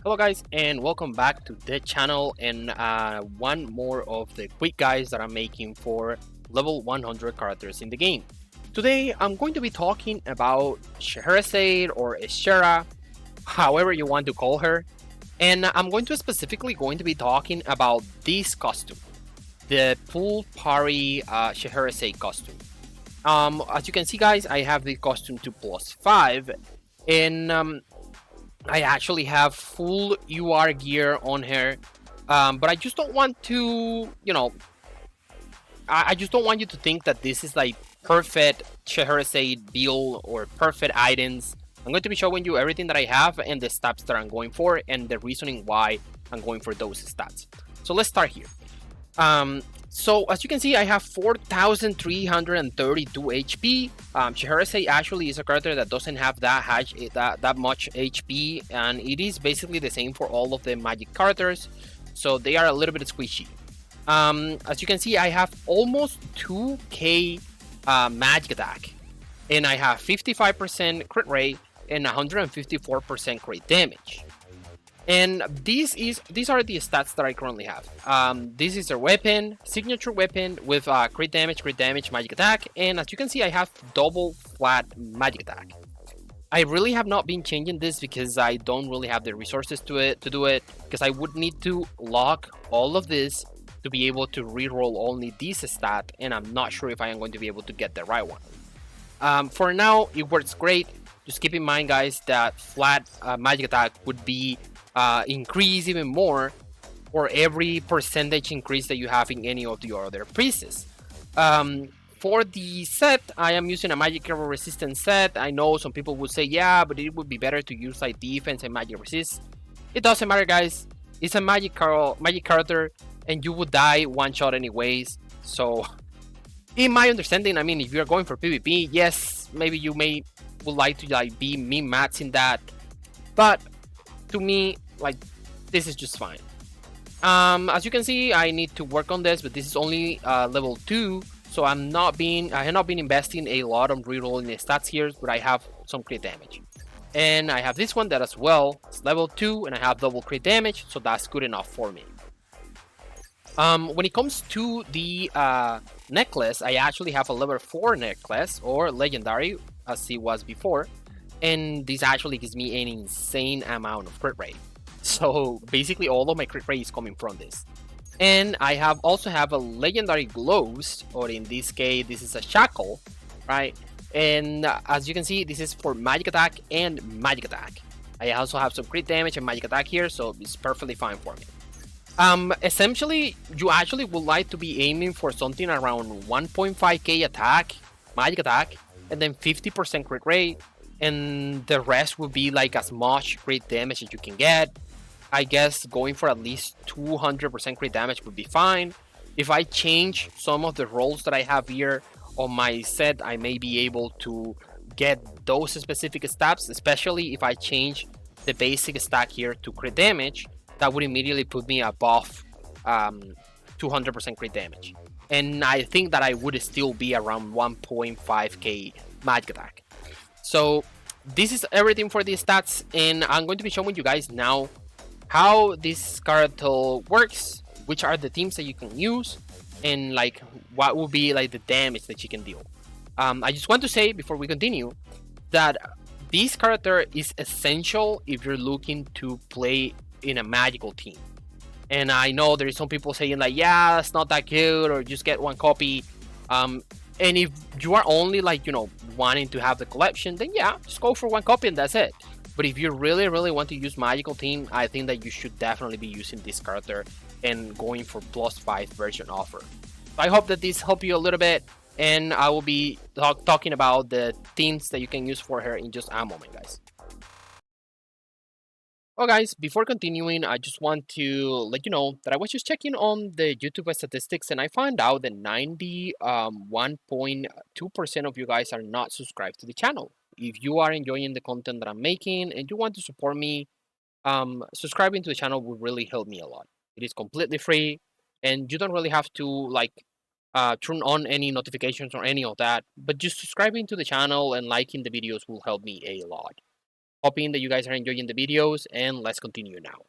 Hello guys and welcome back to the channel and one more of the quick guides that I'm making for level 100 characters in the game. Today I'm going to be talking about Schera or Schera, however you want to call her, and I'm going to specifically be talking about this costume, the Pool Party Schera costume. As you can see guys, I have the costume to +5 and I actually have full UR gear on her, but I just don't want to, I just don't want you to think that this is like perfect Scheherazade build or perfect items. I'm going to be showing you everything that I have and the stats that I'm going for and the reasoning why I'm going for those stats. So let's start here. So as you can see, I have 4,332 HP. Scheherazade actually is a character that doesn't have that much HP, and it is basically the same for all of the magic characters, so they are a little bit squishy. As you can see, I have almost 2k magic attack, and I have 55% crit rate and 154% crit damage. And these are the stats that I currently have. This is a weapon, signature weapon with crit damage, magic attack, and as you can see, I have double flat magic attack. I really have not been changing this because I don't really have the resources to do it, because I would need to lock all of this to be able to reroll only this stat, and I'm not sure if I am going to be able to get the right one. For now, it works great. Just keep in mind, guys, that flat magic attack would be increase even more for every percentage increase that you have in any of the other pieces. For the set, I am using a magic arrow resistance set. I know some people would say, yeah, but it would be better to use like defense and magic resist. It doesn't matter, guys. It's a magic character, and you would die one shot anyways. So, in my understanding, I mean, if you're going for PvP, yes, maybe you would like to like be min-maxing that, but to me, like, this is just fine. As you can see, I need to work on this, but this is only level 2, so I have not been investing a lot on rerolling the stats here, but I have some crit damage. And I have this one that as well, it's level 2, and I have double crit damage, so that's good enough for me. When it comes to the necklace, I actually have a level 4 necklace, or legendary, as it was before, and this actually gives me an insane amount of crit rate. So basically all of my crit rate is coming from this. And I also have a legendary gloves, or in this case, this is a shackle, right? And as you can see, this is for magic attack and magic attack. I also have some crit damage and magic attack here, so it's perfectly fine for me. Essentially, you actually would like to be aiming for something around 1.5k attack, magic attack, and then 50% crit rate, and the rest will be like as much crit damage as you can get. I guess going for at least 200% crit damage would be fine. If I change some of the rolls that I have here on my set, I may be able to get those specific stats, especially if I change the basic stack here to crit damage. That would immediately put me above 200% crit damage. And I think that I would still be around 1.5k magic attack. So this is everything for the stats, and I'm going to be showing you guys now how this character works, which are the teams that you can use, and like what will be like the damage that you can deal. I just want to say before we continue that this character is essential if you're looking to play in a magical team. And I know there is some people saying like, yeah, that's not that good, or just get one copy. And if you are only like, wanting to have the collection, then yeah, just go for one copy and that's it. But if you really, really want to use magical team, I think that you should definitely be using this character and going for +5 version offer. So I hope that this helped you a little bit, and I will be talking about the themes that you can use for her in just a moment, guys. Well, guys, before continuing, I just want to let you know that I was just checking on the YouTube statistics, and I found out that 91.2% of you guys are not subscribed to the channel. If you are enjoying the content that I'm making and you want to support me, subscribing to the channel would really help me a lot. It is completely free, and you don't really have to like turn on any notifications or any of that. But just subscribing to the channel and liking the videos will help me a lot. Hoping that you guys are enjoying the videos, and let's continue now.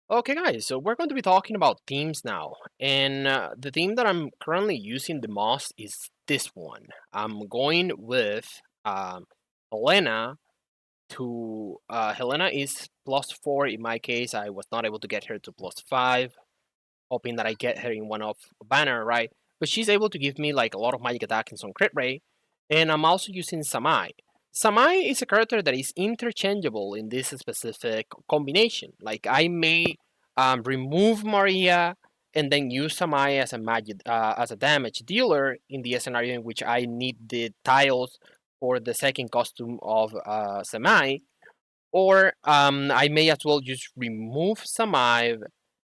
Okay, guys, so we're going to be talking about themes now, and the theme that I'm currently using the most is this one. I'm going with Helena. Helena is +4 in my case. I was not able to get her to +5, hoping that I get her in one of banner, right? But she's able to give me like a lot of magic attack and some crit rate. And I'm also using Samai. Samai is a character that is interchangeable in this specific combination. Like I may remove Maria and then use Samai as a magic as a damage dealer in the scenario in which I need the tiles for the second costume of Samai. Or I may as well just remove Samai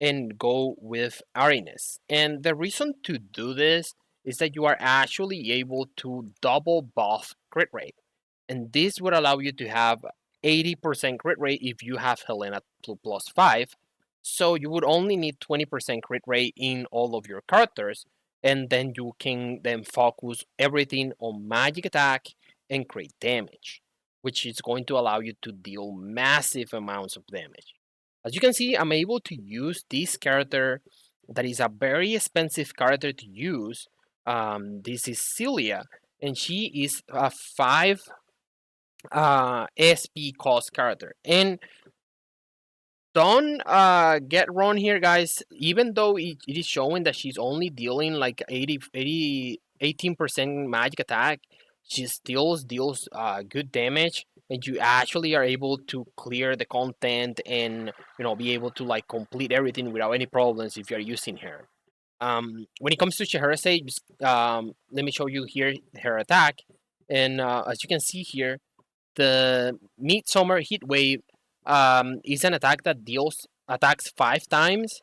and go with Ariness. And the reason to do this is that you are actually able to double buff crit rate. And this would allow you to have 80% crit rate if you have Helena +5. So you would only need 20% crit rate in all of your characters. And then you can then focus everything on magic attack and crit damage, which is going to allow you to deal massive amounts of damage. As you can see, I'm able to use this character that is a very expensive character to use. This is Celia, and she is a 5 SP cost character. And don't get wrong here, guys. Even though it is showing that she's only dealing like 18% magic attack, she still deals good damage, and you actually are able to clear the content and be able to like complete everything without any problems if you're using her. When it comes to Scheherazade, let me show you here her attack, and as you can see here, the Midsummer Heat Wave is an attack that deals attacks 5 times,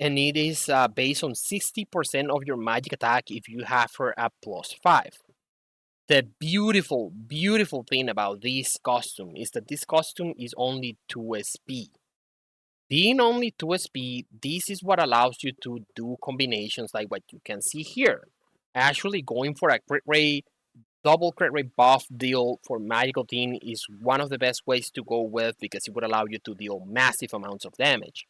and it is based on 60% of your magic attack if you have her at +5. The beautiful, beautiful thing about this costume is that this costume is only 2 SP. Being only 2 SP, this is what allows you to do combinations like what you can see here. Actually going for a crit rate double crit rate buff deal for Magical Team is one of the best ways to go with because it would allow you to deal massive amounts of damage.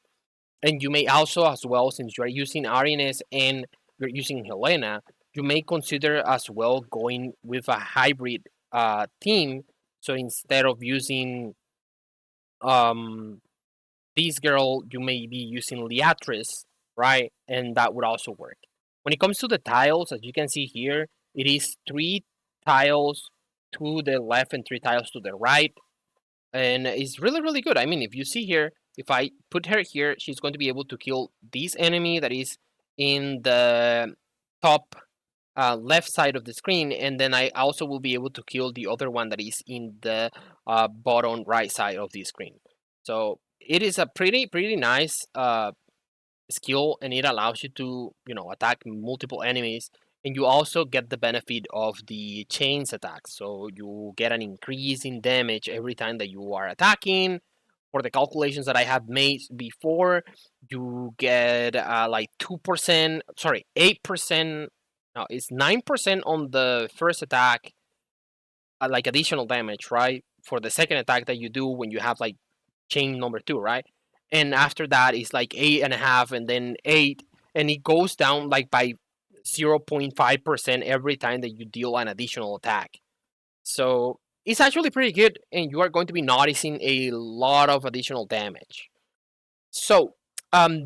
And you may also, as well, since you are using Arines and you're using Helena, you may consider as well going with a hybrid team. So instead of using um, this girl, you may be using Leatrice, right? And that would also work. When it comes to the tiles, as you can see here, it is 3 tiles to the left and 3 tiles to the right. And it's really, really good. I mean, if you see here, if I put her here, she's going to be able to kill this enemy that is in the top left side of the screen. And then I also will be able to kill the other one that is in the bottom right side of the screen. So it is a pretty nice skill, and it allows you to attack multiple enemies, and you also get the benefit of the chains attack, so you get an increase in damage every time that you are attacking. For the calculations that I have made before, you get like 2%, sorry, 8%. No, it's 9% on the first attack, like additional damage, right? For the second attack that you do when you have like chain number 2, right? And after that it's like 8.5 and then 8, and it goes down like by 0.5% every time that you deal an additional attack. So it's actually pretty good, and you are going to be noticing a lot of additional damage. So,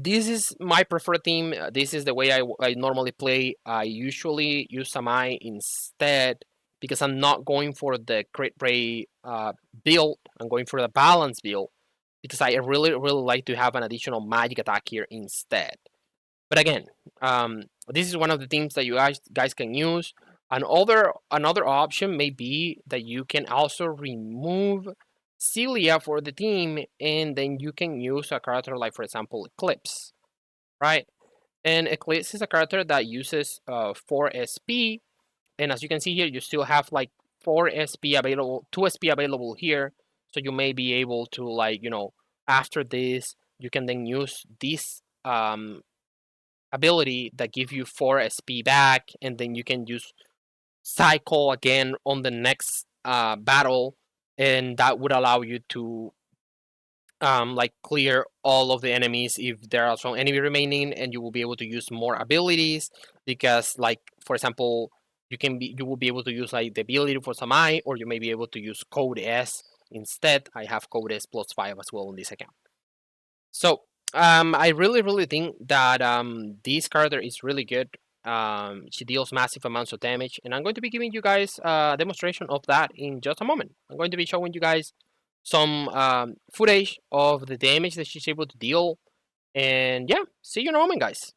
this is my preferred theme. This is the way I normally play. I usually use Samai instead because I'm not going for the crit rate build. I'm going for the balance build because I really, really like to have an additional magic attack here instead. But again, this is one of the themes that you guys can use. Another option may be that you can also remove Celia for the team, and then you can use a character like, for example, Eclipse, right? And Eclipse is a character that uses 4 SP, and as you can see here, you still have like 4 SP available, 2 SP available here, so you may be able to like after this you can then use this ability that give you 4 SP back, and then you can use cycle again on the next battle, and that would allow you to like clear all of the enemies if there are some enemy remaining, and you will be able to use more abilities because, like, for example, you will be able to use like the ability for Samai, or you may be able to use Code S instead. I have Code S +5 as well on this account. So I really think that this character is really good. She deals massive amounts of damage, and I'm going to be giving you guys a demonstration of that in just a moment. I'm going to be showing you guys some footage of the damage that she's able to deal, and yeah, see you in a moment, guys.